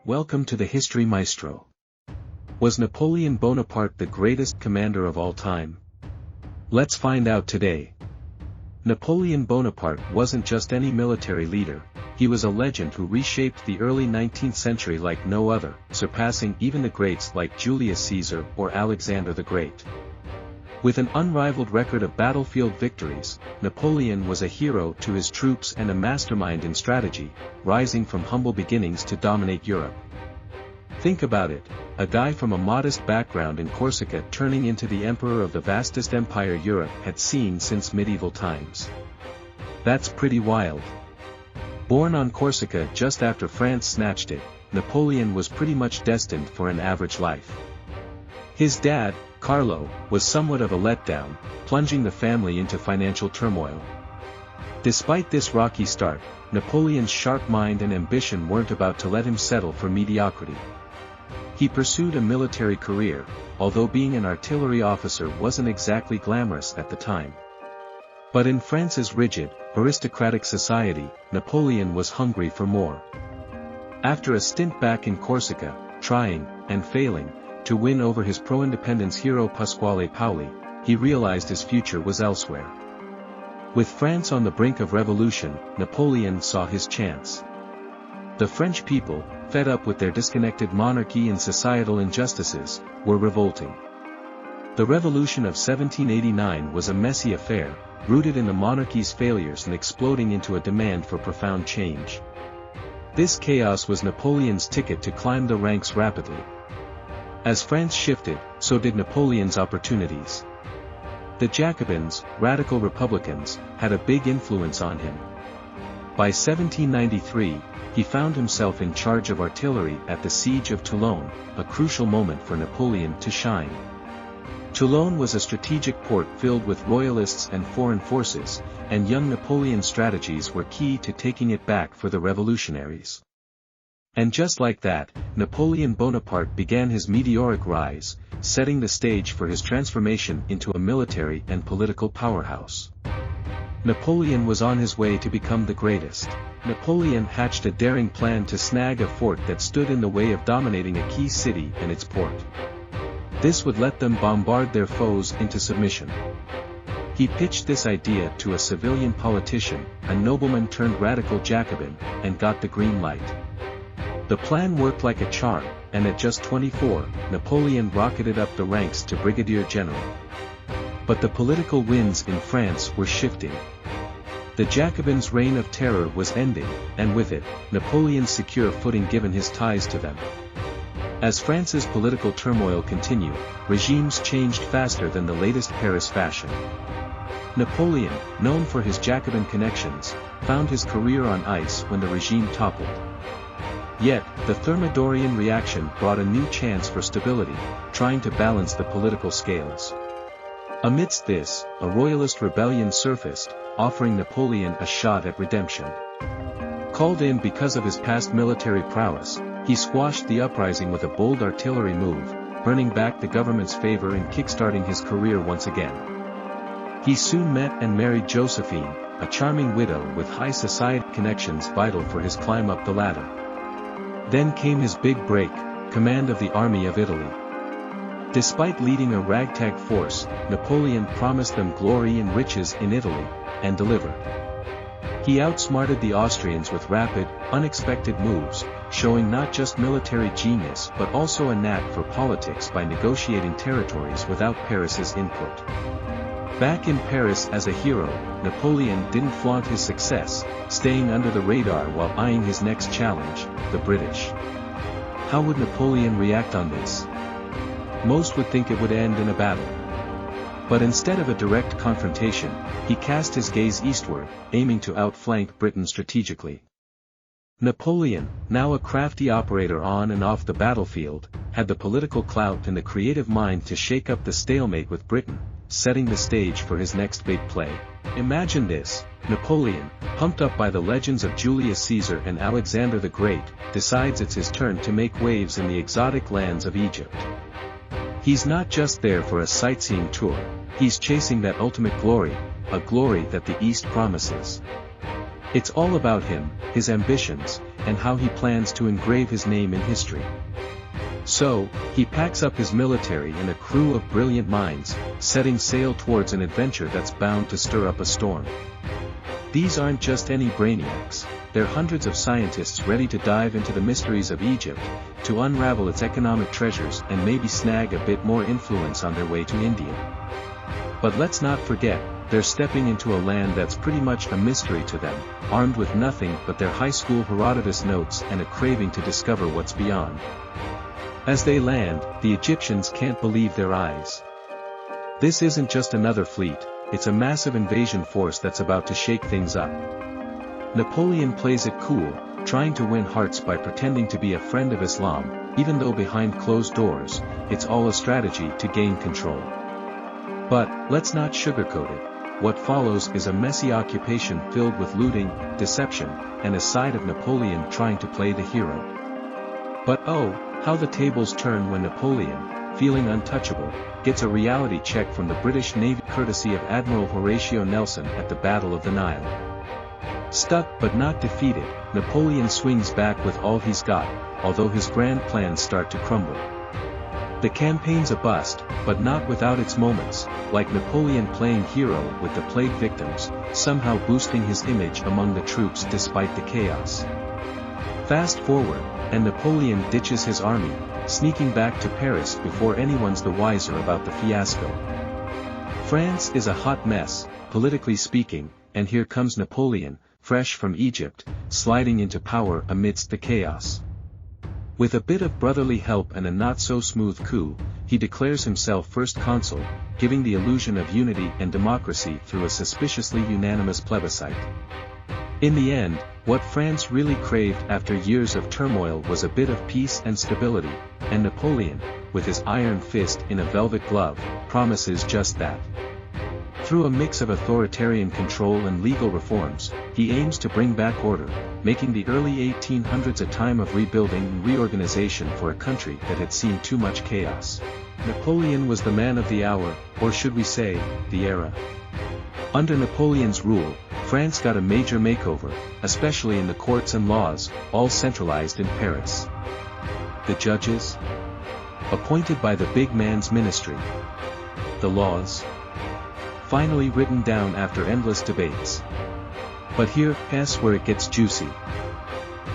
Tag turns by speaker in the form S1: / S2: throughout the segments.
S1: Welcome to the History Maestro. Was Napoleon Bonaparte the greatest commander of all time? Let's find out today. Napoleon Bonaparte wasn't just any military leader, he was a legend who reshaped the early 19th century like no other, surpassing even the greats like Julius Caesar or Alexander the Great. With an unrivaled record of battlefield victories, Napoleon was a hero to his troops and a mastermind in strategy, rising from humble beginnings to dominate Europe. Think about it, a guy from a modest background in Corsica turning into the emperor of the vastest empire Europe had seen since medieval times. That's pretty wild. Born on Corsica just after France snatched it, Napoleon was pretty much destined for an average life. His dad, Carlo, was somewhat of a letdown, plunging the family into financial turmoil. Despite this rocky start, Napoleon's sharp mind and ambition weren't about to let him settle for mediocrity. He pursued a military career, although being an artillery officer wasn't exactly glamorous at the time. But in France's rigid, aristocratic society, Napoleon was hungry for more. After a stint back in Corsica, trying, and failing, to win over his pro-independence hero Pasquale Paoli, he realized his future was elsewhere. With France on the brink of revolution, Napoleon saw his chance. The French people, fed up with their disconnected monarchy and societal injustices, were revolting. The revolution of 1789 was a messy affair, rooted in the monarchy's failures and exploding into a demand for profound change. This chaos was Napoleon's ticket to climb the ranks rapidly. As France shifted, so did Napoleon's opportunities. The Jacobins, radical republicans, had a big influence on him. By 1793, he found himself in charge of artillery at the Siege of Toulon, a crucial moment for Napoleon to shine. Toulon was a strategic port filled with royalists and foreign forces, and young Napoleon's strategies were key to taking it back for the revolutionaries. And just like that, Napoleon Bonaparte began his meteoric rise, setting the stage for his transformation into a military and political powerhouse. Napoleon was on his way to become the greatest. Napoleon hatched a daring plan to snag a fort that stood in the way of dominating a key city and its port. This would let them bombard their foes into submission. He pitched this idea to a civilian politician, a nobleman turned radical Jacobin, and got the green light. The plan worked like a charm, and at just 24, Napoleon rocketed up the ranks to brigadier general. But the political winds in France were shifting. The Jacobins' reign of terror was ending, and with it, Napoleon's secure footing given his ties to them. As France's political turmoil continued, regimes changed faster than the latest Paris fashion. Napoleon, known for his Jacobin connections, found his career on ice when the regime toppled. Yet, the Thermidorian reaction brought a new chance for stability, trying to balance the political scales. Amidst this, a royalist rebellion surfaced, offering Napoleon a shot at redemption. Called in because of his past military prowess, he squashed the uprising with a bold artillery move, earning back the government's favor and kickstarting his career once again. He soon met and married Josephine, a charming widow with high society connections vital for his climb up the ladder. Then came his big break, command of the Army of Italy. Despite leading a ragtag force, Napoleon promised them glory and riches in Italy, and delivered. He outsmarted the Austrians with rapid, unexpected moves, showing not just military genius but also a knack for politics by negotiating territories without Paris's input. Back in Paris as a hero, Napoleon didn't flaunt his success, staying under the radar while eyeing his next challenge, the British. How would Napoleon react on this? Most would think it would end in a battle. But instead of a direct confrontation, he cast his gaze eastward, aiming to outflank Britain strategically. Napoleon, now a crafty operator on and off the battlefield, had the political clout and the creative mind to shake up the stalemate with Britain, setting the stage for his next big play. Imagine this, Napoleon, pumped up by the legends of Julius Caesar and Alexander the Great, decides it's his turn to make waves in the exotic lands of Egypt. He's not just there for a sightseeing tour, he's chasing that ultimate glory, a glory that the East promises. It's all about him, his ambitions, and how he plans to engrave his name in history. So, he packs up his military and a crew of brilliant minds, setting sail towards an adventure that's bound to stir up a storm. These aren't just any brainiacs, they're hundreds of scientists ready to dive into the mysteries of Egypt, to unravel its economic treasures and maybe snag a bit more influence on their way to India. But let's not forget, they're stepping into a land that's pretty much a mystery to them, armed with nothing but their high school Herodotus notes and a craving to discover what's beyond. As they land, the Egyptians can't believe their eyes. This isn't just another fleet, it's a massive invasion force that's about to shake things up. Napoleon plays it cool, trying to win hearts by pretending to be a friend of Islam, even though behind closed doors, it's all a strategy to gain control. But, let's not sugarcoat it, what follows is a messy occupation filled with looting, deception, and a side of Napoleon trying to play the hero. But oh, how the tables turn when Napoleon, feeling untouchable, gets a reality check from the British Navy courtesy of Admiral Horatio Nelson at the Battle of the Nile. Stuck but not defeated, Napoleon swings back with all he's got, although his grand plans start to crumble. The campaign's a bust, but not without its moments, like Napoleon playing hero with the plague victims, somehow boosting his image among the troops despite the chaos. Fast forward, and Napoleon ditches his army, sneaking back to Paris before anyone's the wiser about the fiasco. France is a hot mess, politically speaking, and here comes Napoleon, fresh from Egypt, sliding into power amidst the chaos. With a bit of brotherly help and a not-so-smooth coup, he declares himself first consul, giving the illusion of unity and democracy through a suspiciously unanimous plebiscite. In the end, what France really craved after years of turmoil was a bit of peace and stability, and Napoleon, with his iron fist in a velvet glove, promises just that. Through a mix of authoritarian control and legal reforms, he aims to bring back order, making the early 1800s a time of rebuilding and reorganization for a country that had seen too much chaos. Napoleon was the man of the hour, or should we say, the era. Under Napoleon's rule, France got a major makeover, especially in the courts and laws, all centralized in Paris. The judges? Appointed by the big man's ministry. The laws? Finally written down after endless debates. But here's where it gets juicy.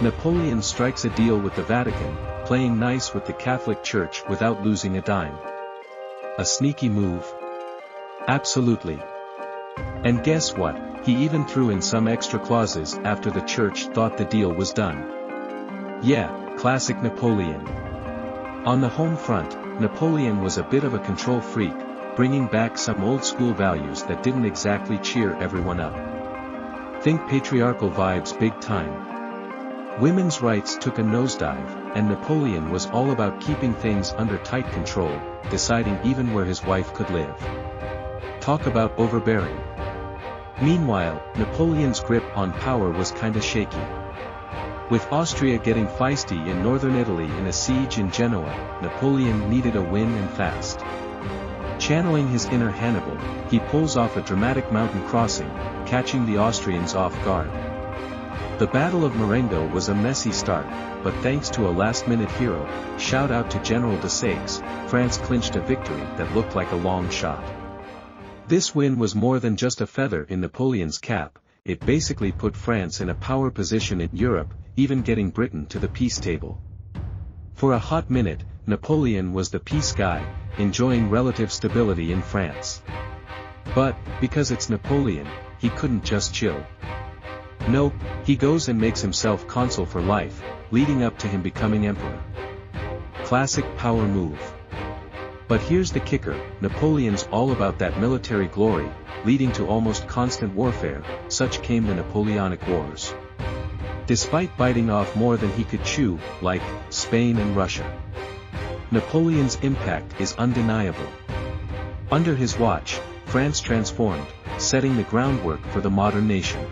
S1: Napoleon strikes a deal with the Vatican, playing nice with the Catholic Church without losing a dime. A sneaky move? Absolutely. And guess what, he even threw in some extra clauses after the church thought the deal was done. Yeah, classic Napoleon. On the home front, Napoleon was a bit of a control freak, bringing back some old-school values that didn't exactly cheer everyone up. Think patriarchal vibes big time. Women's rights took a nosedive, and Napoleon was all about keeping things under tight control, deciding even where his wife could live. Talk about overbearing. Meanwhile, Napoleon's grip on power was kinda shaky. With Austria getting feisty in northern Italy in a siege in Genoa, Napoleon needed a win and fast. Channeling his inner Hannibal, he pulls off a dramatic mountain crossing, catching the Austrians off guard. The Battle of Marengo was a messy start, but thanks to a last-minute hero, shout out to General de Saix, France clinched a victory that looked like a long shot. This win was more than just a feather in Napoleon's cap, it basically put France in a power position in Europe, even getting Britain to the peace table. For a hot minute, Napoleon was the peace guy, enjoying relative stability in France. But, because it's Napoleon, he couldn't just chill. Nope, he goes and makes himself consul for life, leading up to him becoming emperor. Classic power move. But here's the kicker, Napoleon's all about that military glory, leading to almost constant warfare, such came the Napoleonic Wars. Despite biting off more than he could chew, like Spain and Russia. Napoleon's impact is undeniable. Under his watch, France transformed, setting the groundwork for the modern nation.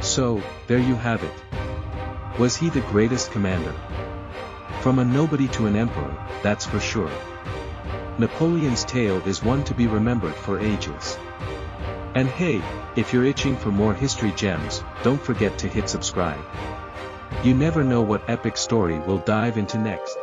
S1: So, there you have it. Was he the greatest commander? From a nobody to an emperor, that's for sure. Napoleon's tale is one to be remembered for ages. And hey, if you're itching for more history gems, don't forget to hit subscribe. You never know what epic story we'll dive into next.